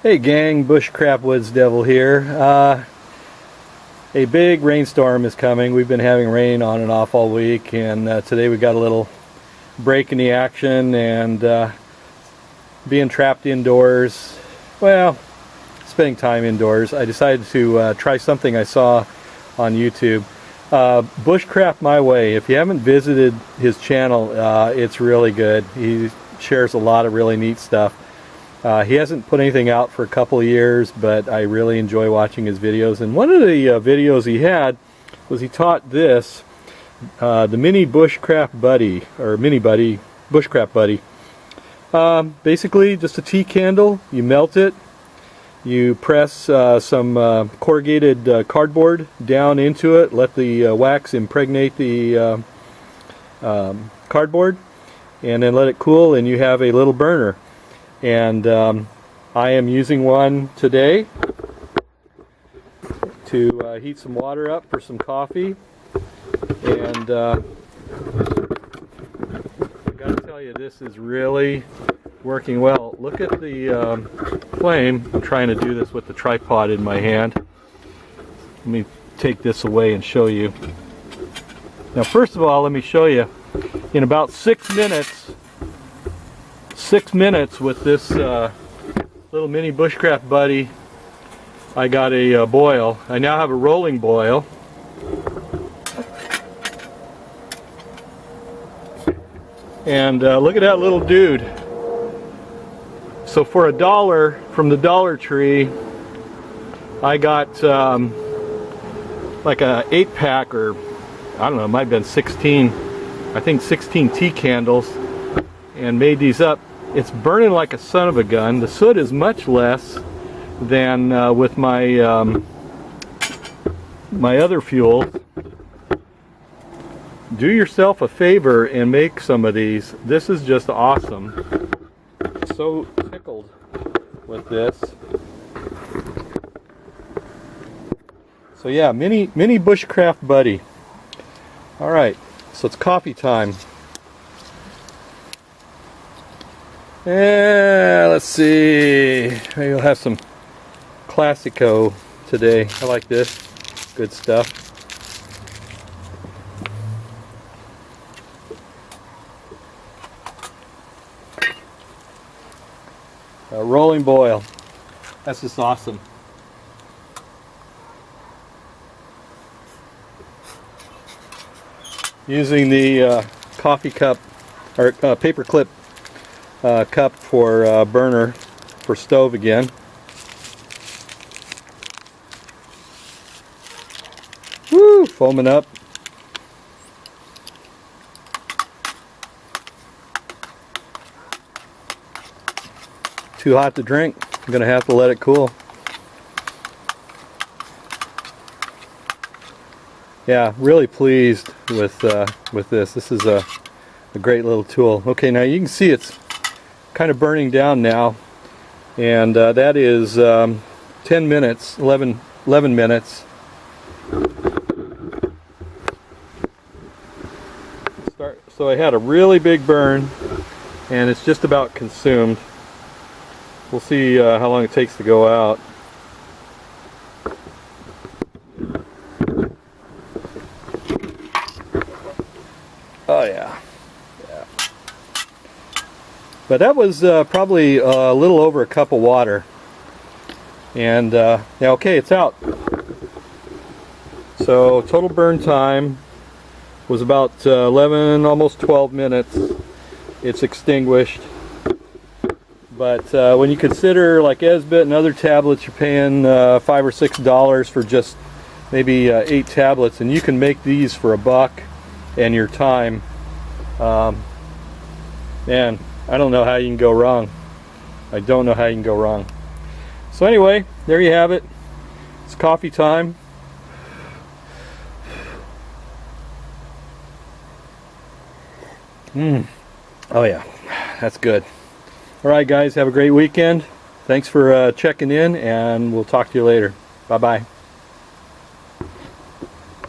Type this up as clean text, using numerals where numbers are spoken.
Hey gang, Bushcraft Woods Devil here. A big rainstorm is coming. We've been having rain on and off all week, and today we got a little break in the action, and being trapped indoors, well, spending time indoors, I decided to try something I saw on YouTube. Bushcraft My Way. If you haven't visited his channel, it's really good. He shares a lot of really neat stuff. He hasn't put anything out for a couple of years, but I really enjoy watching his videos. And one of the videos he had was he taught this, the Mini-Bushcraft Buddy, or Mini-Buddy, Bushcraft Buddy. Basically just a tea candle, you melt it, you press some corrugated cardboard down into it, let the wax impregnate the cardboard, and then let it cool, and you have a little burner. And I am using one today to heat some water up for some coffee, and I gotta tell you, this is really working well. Look at the flame. I'm trying to do this with the tripod in my hand. Let me take this away and show you. Now first of all, let me show you, in about 6 minutes with this little mini Bushcraft Buddy, I got a boil. I now have a rolling boil. And look at that little dude. So for $1 from the Dollar Tree, I got like a 8-pack, or I don't know, it might have been 16, I think 16 tea candles, and made these up. It's burning like a son of a gun. The soot is much less than with my my other fuels. Do yourself a favor and make some of these. This is just awesome. So tickled with this. So yeah, mini Bushcraft Buddy. All right, so it's coffee time. Yeah, let's see. Maybe we'll have some Classico today. I like this. Good stuff. A rolling boil. That's just awesome. Using the coffee cup, or paper clip cup for burner for stove again. Woo! Foaming up. Too hot to drink. I'm gonna have to let it cool. Yeah, really pleased with this. This is a great little tool. Okay, now you can see it's kind of burning down now, and that is 10 minutes, 11 minutes. So I had a really big burn, and it's just about consumed. We'll see how long it takes to go out. Oh yeah. But that was probably a little over a cup of water. And yeah, okay, it's out. So total burn time was about 11, almost 12 minutes. It's extinguished. But when you consider like Esbit and other tablets, you're paying $5 or $6 for just maybe 8 tablets, and you can make these for $1 and your time. Man, I don't know how you can go wrong. I don't know how you can go wrong. So anyway, there you have it. It's coffee time. Oh yeah, that's good. Alright guys, have a great weekend. Thanks for checking in, and we'll talk to you later. Bye bye.